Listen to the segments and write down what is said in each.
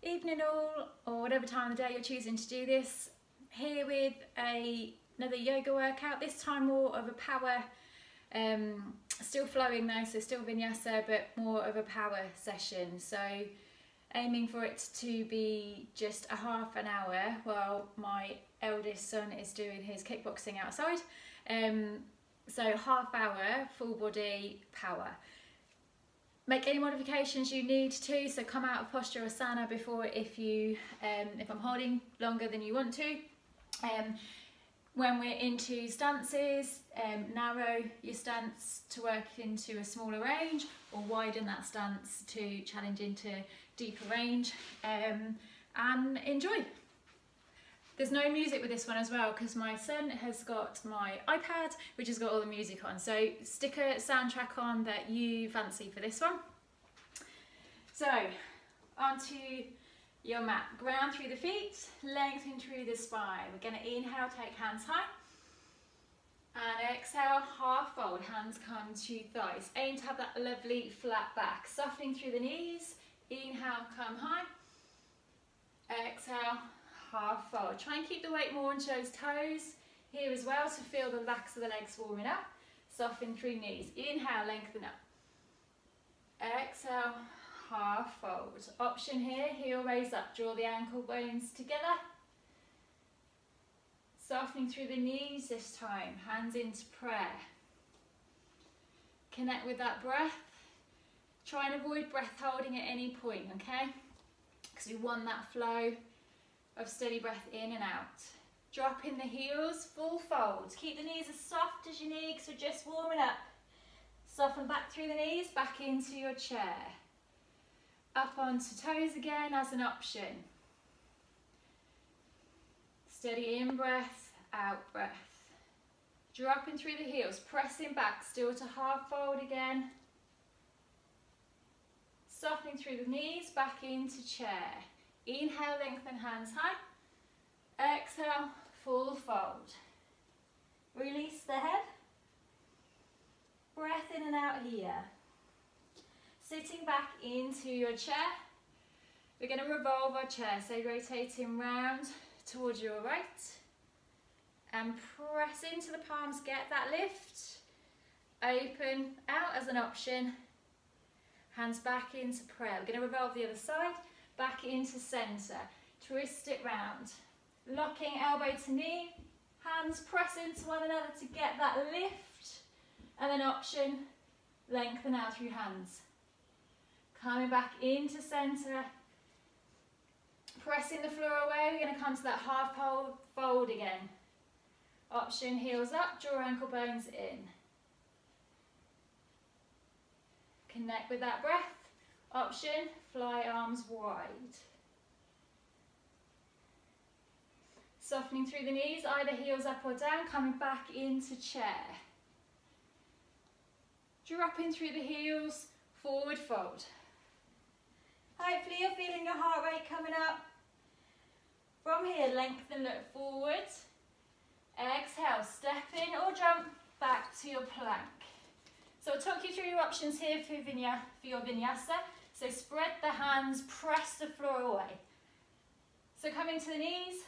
Evening all, or whatever time of the day you're choosing to do this. Here with another yoga workout, this time more of a power, still flowing though, so still vinyasa, but more of a power session. So aiming for it to be just a half an hour while my eldest son is doing his kickboxing outside. So half hour, full body power. Make any modifications you need to, so come out of posture asana before if I'm holding longer than you want to. When we're into stances, narrow your stance to work into a smaller range, or widen that stance to challenge into deeper range, and enjoy. There's no music with this one as well because my son has got my iPad which has got all the music on, so stick a soundtrack on that you fancy for this one. So onto your mat, ground through the feet, lengthen through the spine. We're going to inhale, take hands high, and exhale, half fold, hands come to thighs. Aim to have that lovely flat back, softening through the knees. Inhale, come high, exhale, half fold. Try and keep the weight more onto those toes here as well to feel the backs of the legs warming up. Soften through knees. Inhale, lengthen up. Exhale, half fold. Option here, heel raise up, draw the ankle bones together. Softening through the knees this time, hands into prayer. Connect with that breath. Try and avoid breath holding at any point, okay? Because we want that flow of steady breath in and out. Drop in the heels, full fold. Keep the knees as soft as you need because we're just warming up. Soften back through the knees, back into your chair. Up onto toes again as an option. Steady in breath, out breath. Dropping through the heels, pressing back, still to half fold again. Softening through the knees, back into chair. Inhale, lengthen hands high. Exhale, full fold. Release the head. Breath in and out here. Sitting back into your chair. We're going to revolve our chair, so rotating round towards your right. And press into the palms, get that lift. Open out as an option. Hands back into prayer. We're going to revolve the other side. Back into centre, twist it round, locking elbow to knee, hands press into one another to get that lift, and then option, lengthen out through hands. Coming back into centre, pressing the floor away, we're going to come to that half fold again. Option, heels up, draw ankle bones in. Connect with that breath. Option, fly arms wide. Softening through the knees, either heels up or down, coming back into chair. Dropping through the heels, forward fold. Hopefully you're feeling your heart rate coming up. From here, lengthen, look forward. Exhale, step in or jump back to your plank. So I'll talk you through your options here for your vinyasa. So spread the hands, press the floor away. So coming to the knees,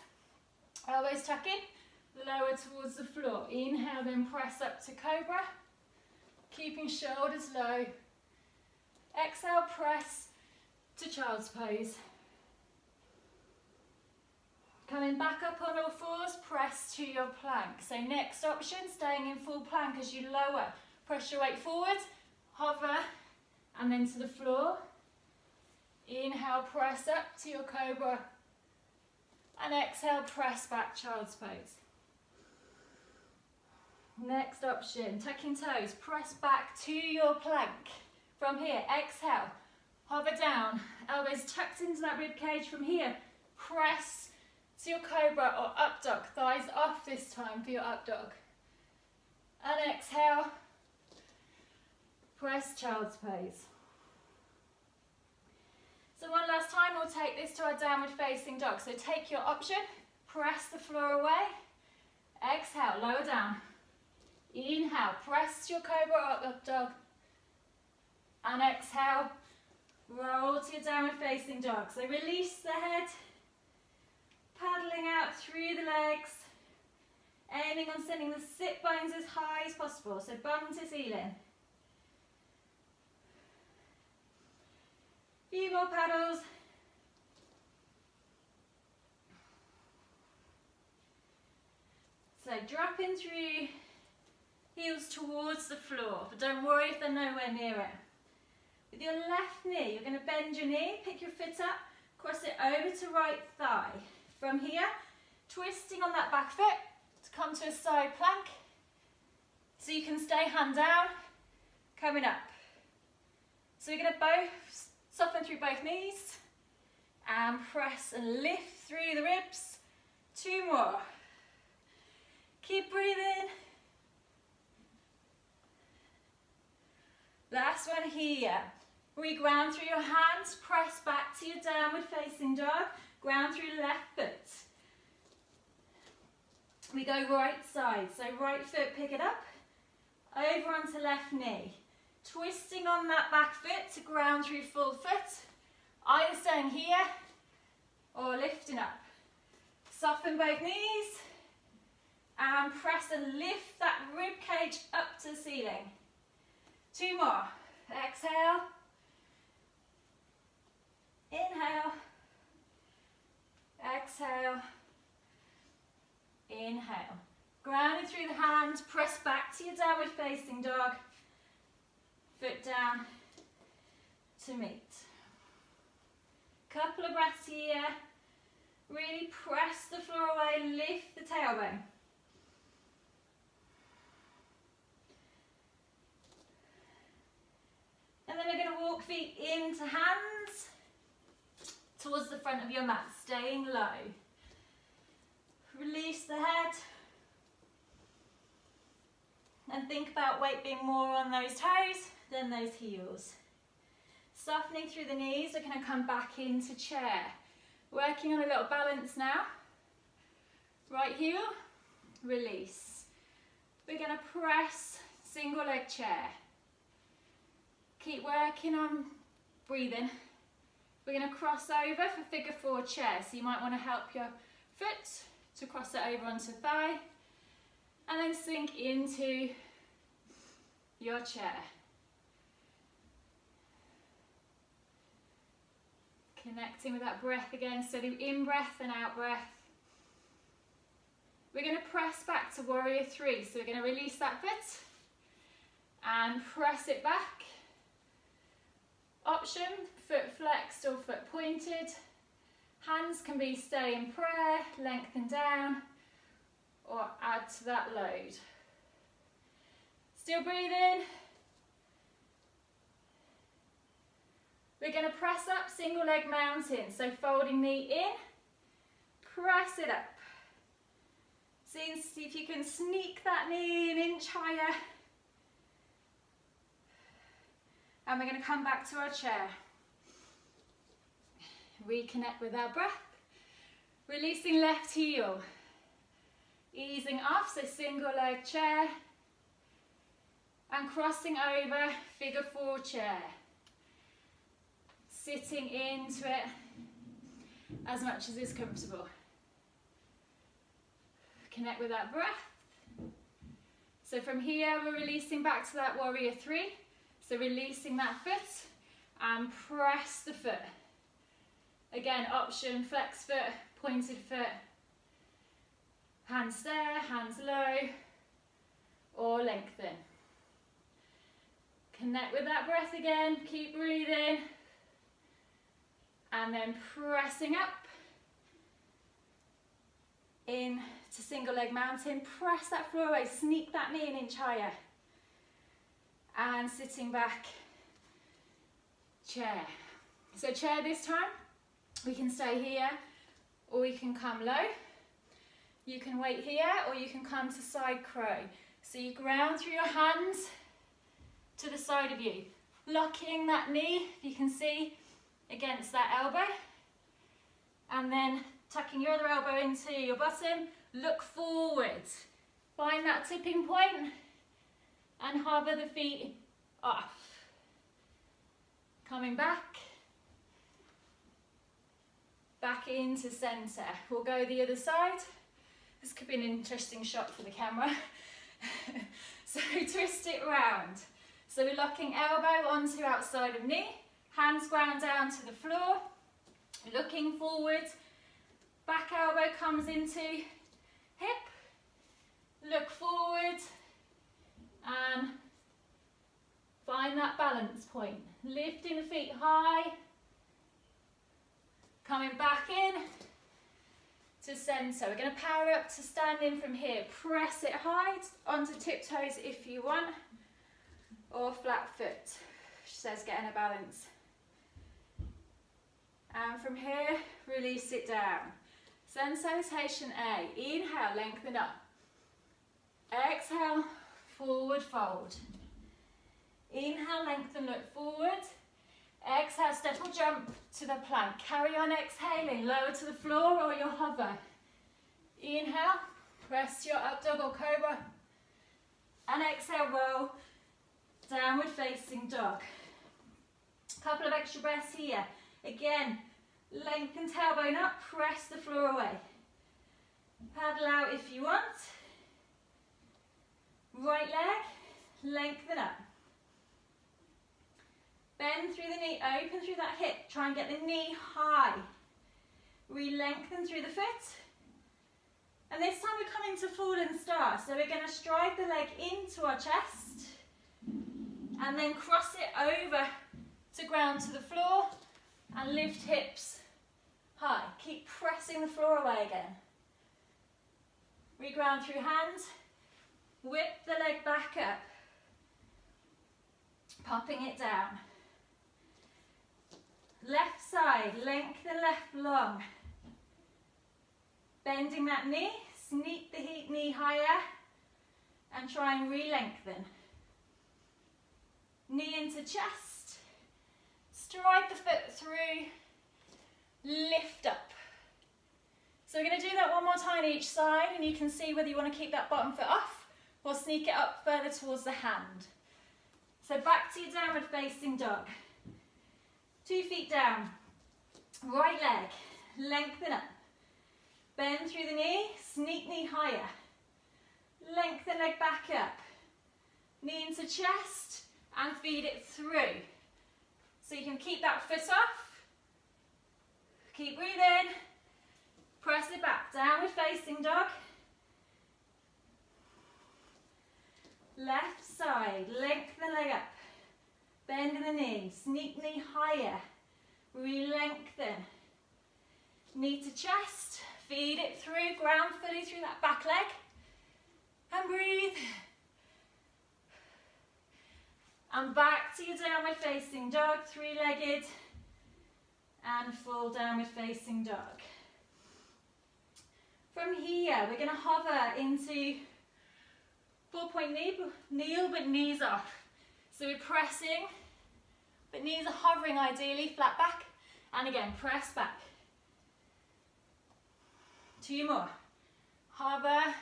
elbows tuck in, lower towards the floor. Inhale, then press up to cobra. Keeping shoulders low. Exhale, press to child's pose. Coming back up on all fours, press to your plank. So next option, staying in full plank as you lower. Press your weight forward, hover, and then to the floor. Inhale, press up to your cobra. And exhale, press back, child's pose. Next option, tucking toes, press back to your plank. From here, exhale, hover down, elbows tucked into that rib cage. From here, press to your cobra or up dog, thighs off this time for your up dog. And exhale, press child's pose. So one last time, we'll take this to our downward facing dog. So take your option, press the floor away, exhale, lower down. Inhale, press your cobra or up dog. And exhale, Roll to your downward facing dog. So release the head, paddling out through the legs, aiming on sending the sit bones as high as possible, so bum to ceiling. Few more paddles. So dropping through, heels towards the floor, but don't worry if they're nowhere near it. With your left knee, you're going to bend your knee, pick your foot up, cross it over to right thigh. From here, twisting on that back foot to come to a side plank. So you can stay hand down, coming up. So you're going to both soften through both knees and press and lift through the ribs. 2 more. Keep breathing. Last one here. Re-ground through your hands, press back to your downward facing dog, ground through left foot. We go right side, so right foot, pick it up, over onto left knee. Twisting on that back foot to ground through full foot, either staying here or lifting up. Soften both knees and press and lift that rib cage up to the ceiling. 2 more. Exhale. Inhale. Exhale. Inhale. Grounding through the hands, press back to your downward facing dog. Foot down to meet. Couple of breaths here. Really press the floor away, lift the tailbone. And then we're going to walk feet into hands towards the front of your mat, staying low. Release the head. And think about weight being more on those toes than those heels. Softening through the knees, we're going to come back into chair. Working on a little balance now. Right heel, release. We're going to press single leg chair. Keep working on breathing. We're going to cross over for figure 4 chair. So you might want to help your foot to cross it over onto thigh. And then sink into your chair. Connecting with that breath again, so the in-breath and out-breath. We're going to press back to warrior 3. So we're going to release that foot and press it back. Option, foot flexed or foot pointed. Hands can be stay in prayer, lengthen down, or add to that load. Still breathing. We're going to press up single leg mountain. So folding knee in, press it up. See if you can sneak that knee an inch higher. And we're going to come back to our chair. Reconnect with our breath. Releasing left heel. Easing off, so single leg chair. And crossing over, figure 4 chair. Sitting into it as much as is comfortable. Connect with that breath. So from here, we're releasing back to that warrior 3. So releasing that foot and press the foot. Again, option, flex foot, pointed foot. Hands there, hands low, or lengthen. Connect with that breath again, keep breathing. And then pressing up in to single leg mountain. Press that floor away, sneak that knee an inch higher. And sitting back, chair. So chair this time, we can stay here or we can come low. You can wait here or you can come to side crow. So you ground through your hands to the side of you. Locking that knee, if you can see, against that elbow. And then tucking your other elbow into your bottom. Look forward. Find that tipping point and hover the feet off. Coming back back into centre. We'll go the other side. This could be an interesting shot for the camera. So twist it round. So we're locking elbow onto outside of knee, hands ground down to the floor, looking forward, back elbow comes into hip, look forward and find that balance point. Lifting the feet high, coming back in to centre. We're going to power up to standing from here. Press it high onto tiptoes if you want, or flat foot. She says getting a balance. And from here, release it down. Sensation A. Inhale, lengthen up. Exhale, forward fold. Inhale, lengthen, look forward. Exhale, step or jump to the plank. Carry on exhaling, lower to the floor or your hover. Inhale, press your up dog or cobra. And exhale, roll, downward facing dog. Couple of extra breaths here. Again, lengthen tailbone up, press the floor away. Paddle out if you want. Right leg, lengthen up. Bend through the knee, open through that hip. Try and get the knee high. Re-lengthen through the foot. And this time we're coming to fallen star. So we're going to stride the leg into our chest. And then cross it over to ground to the floor. And lift hips high. Keep pressing the floor away again. Reground through hands. Whip the leg back up. Popping it down. Left side, lengthen left long. Bending that knee, sneak the knee higher and try and re-lengthen. Knee into chest, stride the foot through, lift up. So we're going to do that one more time each side, and you can see whether you want to keep that bottom foot off or sneak it up further towards the hand. So back to your downward facing dog. 2 feet down, right leg, lengthen up. Bend through the knee, sneak knee higher. Lengthen leg back up. Knee into chest and feed it through. So you can keep that foot off. Keep breathing. Press it back, downward facing dog. Left side, lengthen leg up. Bend in the knee, sneak knee higher, re-lengthen. Knee to chest, feed it through, ground fully through that back leg. And breathe. And back to your downward facing dog, 3-legged. And full downward facing dog. From here, we're going to hover into 4-point kneel, but knees off. So we're pressing, but knees are hovering ideally, flat back. And again, press back. 2 more. Hover,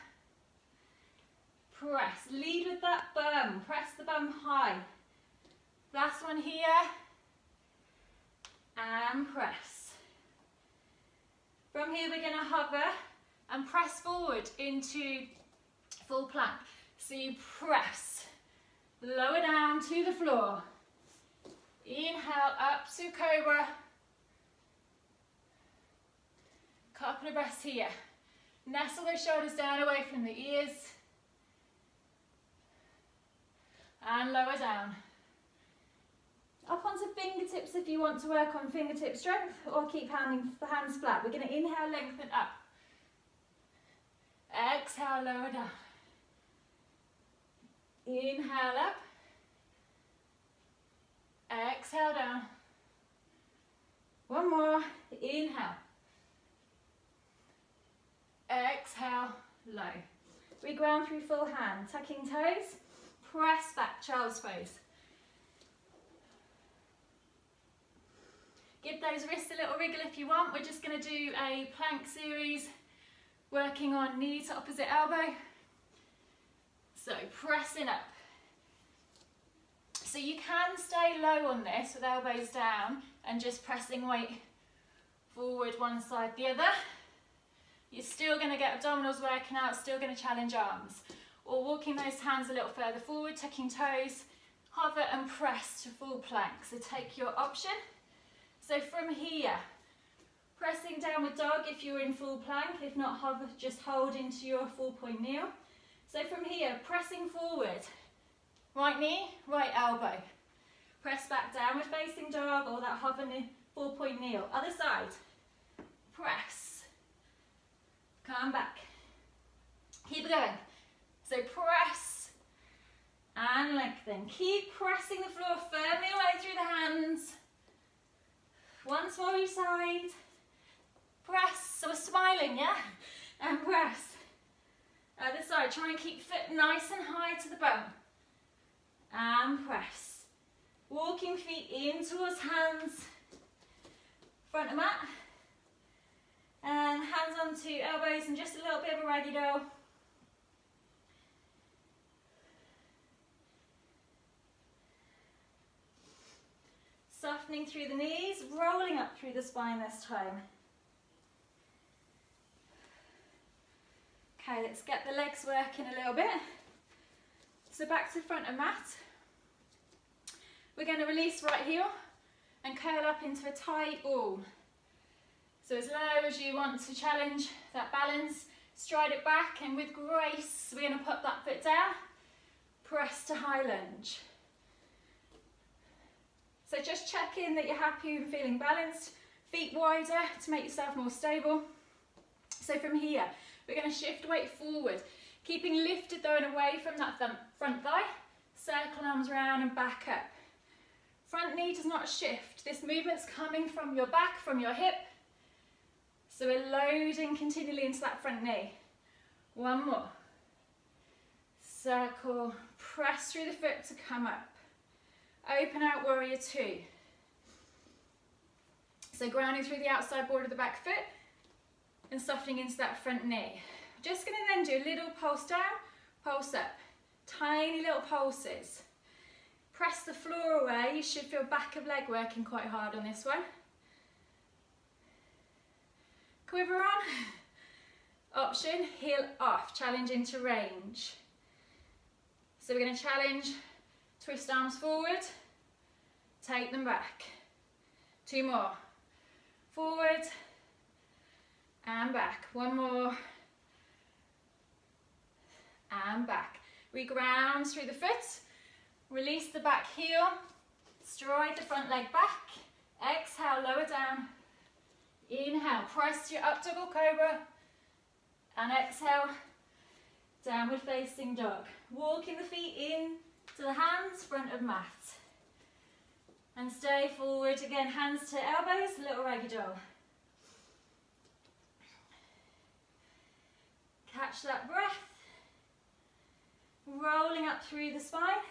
press. Lead with that bum. Press the bum high. Last one here. And press. From here, we're going to hover and press forward into full plank. So you press. Lower down to the floor. Inhale up to cobra. Couple of breaths here. Nestle those shoulders down away from the ears. And lower down. Up onto fingertips if you want to work on fingertip strength, or keep the hands flat. We're going to inhale, lengthen up. Exhale, lower down. Inhale up. Exhale down. One more. Inhale. Exhale, low. Reground through full hand. Tucking toes. Press back, child's pose. Give those wrists a little wriggle if you want. We're just going to do a plank series, working on knee to opposite elbow. So pressing up. So you can stay low on this with elbows down and just pressing weight Forward, one side, the other. You're still going to get abdominals working out, still going to challenge arms. Or walking those hands a little further forward, tucking toes, hover and press to full plank. So take your option. So from here, pressing downward dog if you're in full plank, if not hover, just hold into your 4-point kneel. So from here, pressing forward, right knee, right elbow. Press back, downward facing dog or that hover 4-point kneel. Other side, press, come back. Keep it going. So press and lengthen. Keep pressing the floor firmly away through the hands. Once more each side. Press, so we're smiling, yeah? And press. Other side, try and keep foot nice and high to the bum. And press. Walking feet in towards hands. Front of mat. And hands onto elbows and just a little bit of a raggy doll. Softening through the knees, rolling up through the spine this time. Okay, let's get the legs working a little bit. So back to front of mat. We're going to release right heel and curl up into a tight ball. So as low as you want to challenge that balance, stride it back, and with grace, we're going to put that foot down, press to high lunge. So just check in that you're happy and feeling balanced, feet wider to make yourself more stable. So from here, we're going to shift weight forward, keeping lifted though and away from that front thigh, circle arms round and back up. Front knee does not shift, this movement's coming from your back, from your hip, so we're loading continually into that front knee. One more. Circle, press through the foot to come up. Open out warrior two. So grounding through the outside border of the back foot and softening into that front knee. Just going to then do a little pulse down, pulse up. Tiny little pulses. Press the floor away. You should feel back of leg working quite hard on this one. Quiver on. Option, heel off, challenge into range. So we're going to challenge, twist arms forward, take them back. Two more. Forward and back. One more. And back. We ground through the foot, release the back heel, stride the front leg back, exhale, lower down, inhale, press your up dog or cobra, and exhale, downward facing dog. Walking the feet in to the hands, front of mat. And stay forward, again, hands to elbows, little raggy doll. Catch that breath. Rolling up through the spine.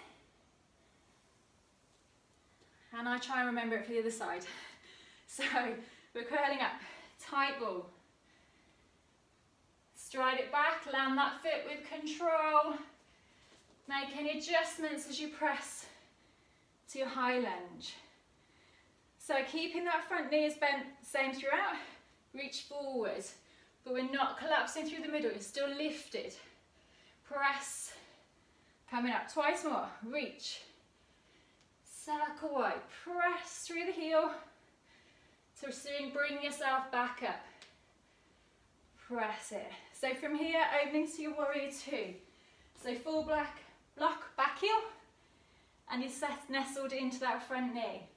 And I try and remember it for the other side. So we're curling up, tight ball. Stride it back, land that foot with control. Make any adjustments as you press to your high lunge. So keeping that front knee is bent, same throughout. Reach forward, but we're not collapsing through the middle, it's still lifted. Press, coming up, twice more, reach. Circle wide, press through the heel to soon bring yourself back up. Press it. So from here, opening to your warrior two. So full block, back heel, and you're nestled into that front knee.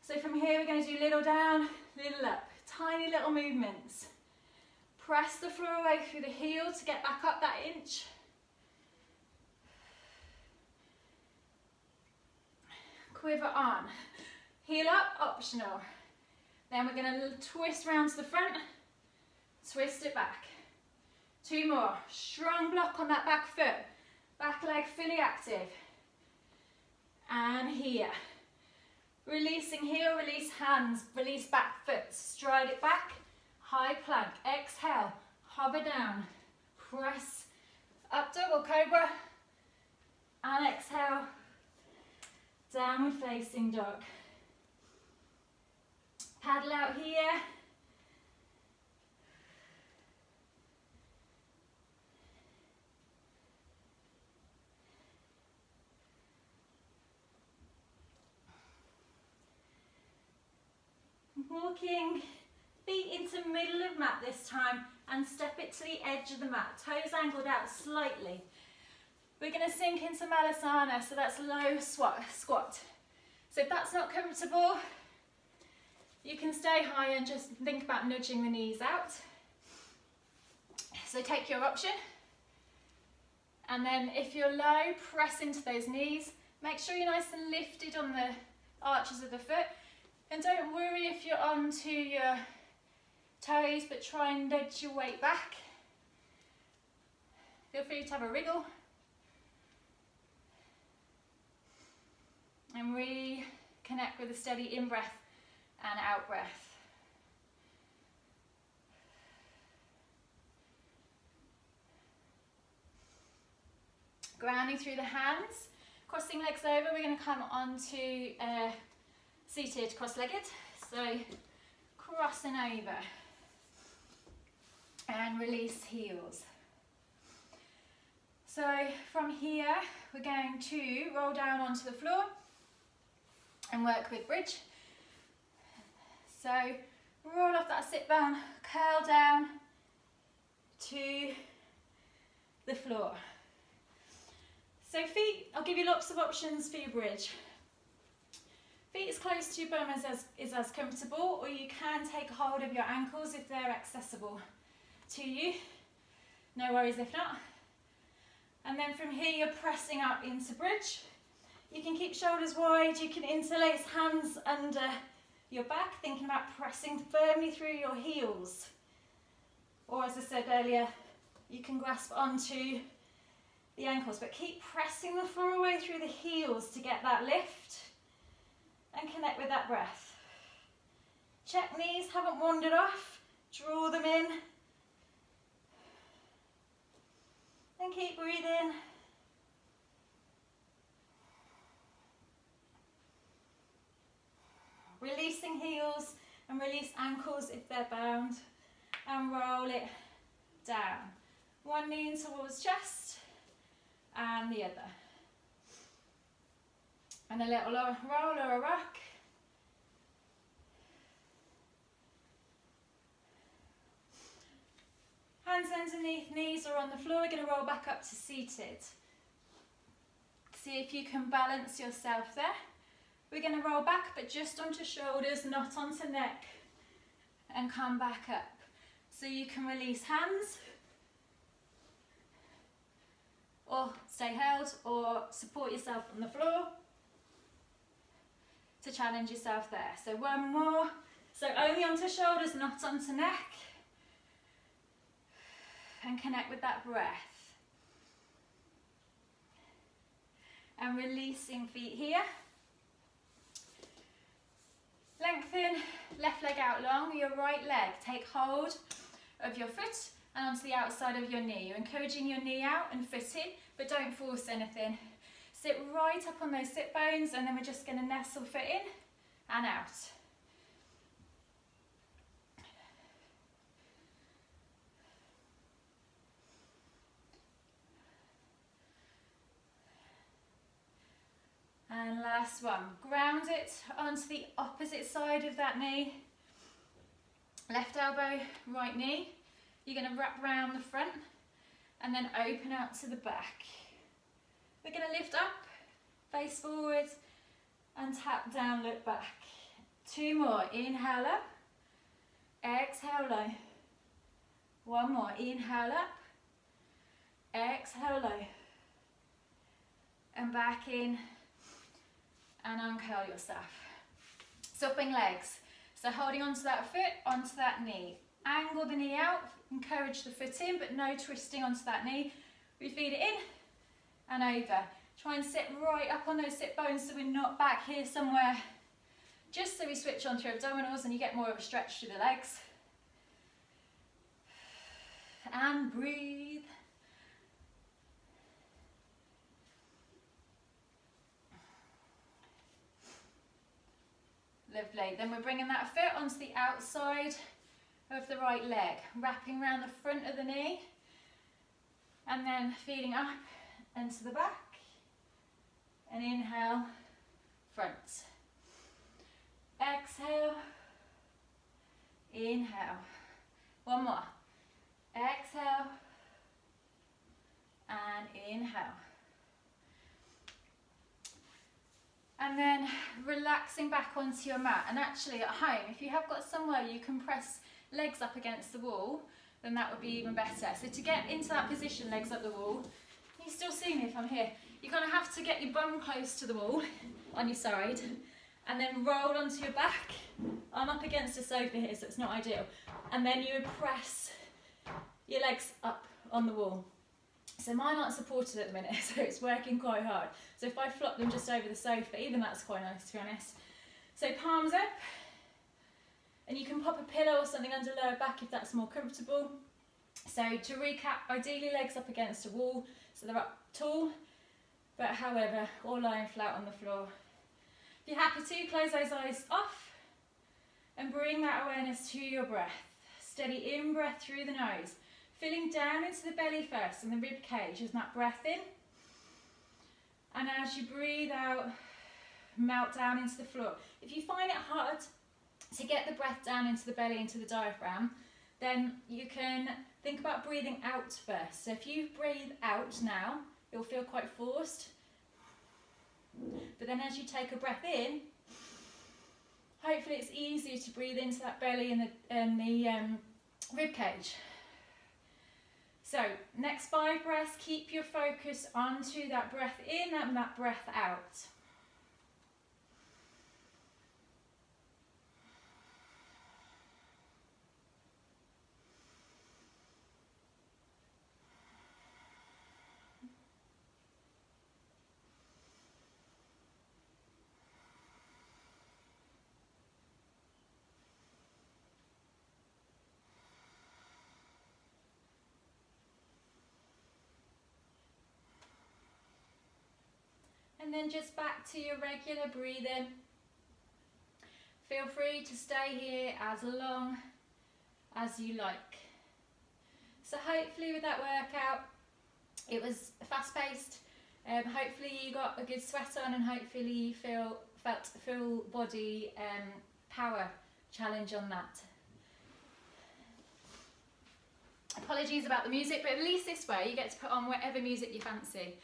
So from here, we're going to do little down, little up, tiny little movements. Press the floor away through the heel to get back up that inch. Quiver on. Heel up, optional. Then we're going to twist round to the front, twist it back. Two more. Strong block on that back foot. Back leg fully active. And here. Releasing heel, release hands, release back foot. Stride it back. High plank. Exhale. Hover down. Press. Up dog or cobra. And exhale. Downward facing dog. Paddle out here. Walking feet into middle of mat this time and step it to the edge of the mat. Toes angled out slightly. We're going to sink into Malasana, so that's low squat. So if that's not comfortable, you can stay high and just think about nudging the knees out. So take your option. And then if you're low, press into those knees. Make sure you're nice and lifted on the arches of the foot. And don't worry if you're onto your toes, but try and nudge your weight back. Feel free to have a wriggle. And reconnect with a steady in-breath and out-breath. Grounding through the hands, crossing legs over, we're going to come onto seated cross-legged. So crossing over and release heels. So from here, we're going to roll down onto the floor and work with bridge. So roll off that sit bone, curl down to the floor. So feet, I'll give you lots of options for your bridge. Feet as close to your bum is as comfortable, or you can take hold of your ankles if they're accessible to you. No worries if not. And then from here you're pressing up into bridge. You can keep shoulders wide, you can interlace hands under your back, thinking about pressing firmly through your heels. Or as I said earlier, you can grasp onto the ankles, but keep pressing the floor away through the heels to get that lift and connect with that breath. Check knees haven't wandered off, draw them in and keep breathing. Releasing heels and release ankles if they're bound, and roll it down. One knee in towards chest and the other. And a little roll or a rock. Hands underneath, knees are on the floor. We're going to roll back up to seated. See if you can balance yourself there. We're going to roll back, but just onto shoulders, not onto neck, and come back up. So you can release hands, or stay held, or support yourself on the floor to challenge yourself there. So one more. So only onto shoulders, not onto neck. And connect with that breath. And releasing feet here. Lengthen, left leg out long, your right leg. Take hold of your foot and onto the outside of your knee. You're encouraging your knee out and foot in, but don't force anything. Sit right up on those sit bones, and then we're just going to nestle foot in and out. And last one, ground it onto the opposite side of that knee. Left elbow, right knee. You're going to wrap round the front and then open out to the back. We're going to lift up, face forward and tap down, look back. Two more, inhale up, exhale low. One more, inhale up, exhale low. And back in. And uncurl yourself. Swapping legs. So holding onto that foot, onto that knee. Angle the knee out, encourage the foot in, but no twisting onto that knee. We feed it in and over. Try and sit right up on those sit bones so we're not back here somewhere. Just so we switch on through abdominals and you get more of a stretch through the legs. And breathe. Lovely. Then we're bringing that foot onto the outside of the right leg, wrapping around the front of the knee, and then feeding up and to the back. And inhale, front. Exhale, One more. Exhale and inhale. And then relaxing back onto your mat. And actually at home, if you have got somewhere you can press legs up against the wall, then that would be even better. So to get into that position, legs up the wall, you still see me if I'm here, you're going to have to get your bum close to the wall on your side and then roll onto your back. I'm up against a sofa here, so it's not ideal. And then you would press your legs up on the wall. So mine aren't supported at the minute, so it's working quite hard. So if I flop them just over the sofa, even that's quite nice to be honest. So palms up, and you can pop a pillow or something under lower back if that's more comfortable. So to recap, ideally legs up against a wall, so they're up tall, but however, or lying flat on the floor. If you're happy to, close those eyes off and bring that awareness to your breath. Steady in-breath through the nose, filling down into the belly first and the rib cage as that breath in. And as you breathe out, melt down into the floor. If you find it hard to get the breath down into the belly, into the diaphragm, then you can think about breathing out first. So if you breathe out now, it'll feel quite forced. But then as you take a breath in, hopefully it's easier to breathe into that belly and the rib cage. So next 5 breaths, keep your focus onto that breath in and that breath out. And then just back to your regular breathing. Feel free to stay here as long as you like. So hopefully with that workout, it was fast paced. Hopefully you got a good sweat on and hopefully you felt a full body power challenge on that. Apologies about the music, but at least this way you get to put on whatever music you fancy.